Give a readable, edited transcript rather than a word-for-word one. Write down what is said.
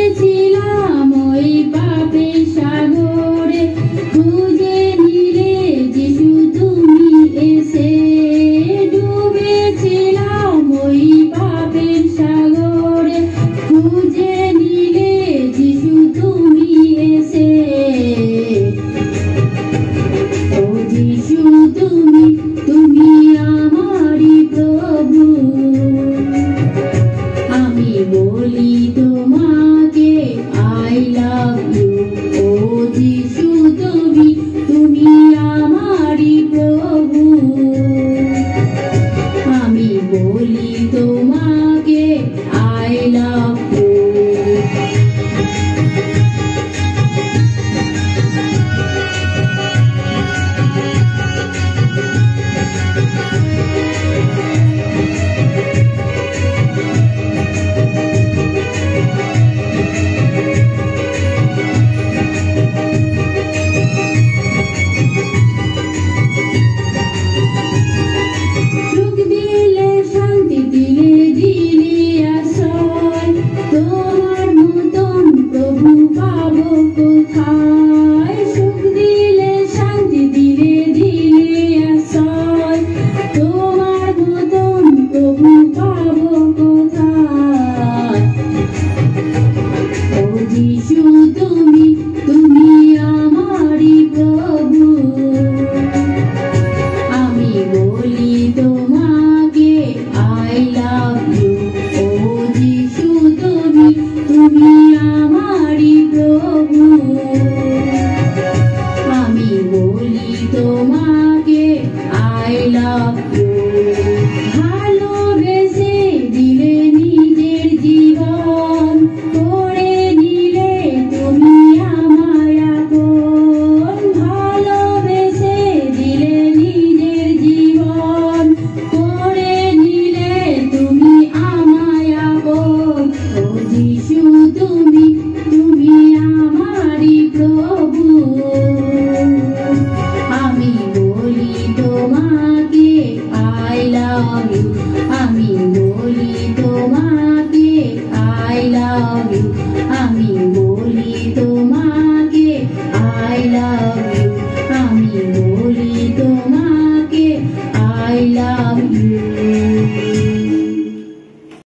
ডুবেছিলাম ওই পাপের সাগরে, খুঁজে নিলে যিশু তুমি এসে। ডুবেছিলাম ওই পাপের সাগরে, খুঁজে নিলে যিশু তুমি এসে। ও যিশু তুমি, তুমি আমারই প্রভু। আমি বলি তোমাকে I love you। ও যিশু তুমি, তুমি আমারই প্রভু। আমি বলি তোমাকে I love you। সুখ দিলে শান্তি দিলে দিলে আশ্রয়, তোমার মতন প্রভু পাবো কোথায়। সুখ দিলে শান্তি দিলে দিলে আশ্রয়, তোমার মতন প্রভু পাবো কোথায়। ও যিশু তুমি, তুমি আমারই প্রভু। আমি বলি তোমাকে I love you। ও যিশু তুমি, তুমি আমারই প্রভু। আমি বলি তোমাকে I love you। ভালোবেসে দিলে নিজের জীবন, করে নিলে তুমি আমায় আপন। ভালোবেসে দিলে নিজের জীবন, করে নিলে তুমি আমায় আপন। ও যিশু তুমি, তুমি আমারই প্রভু। আমি বলি তোমাকে I love you। আমি বলি তোমাকে I love you।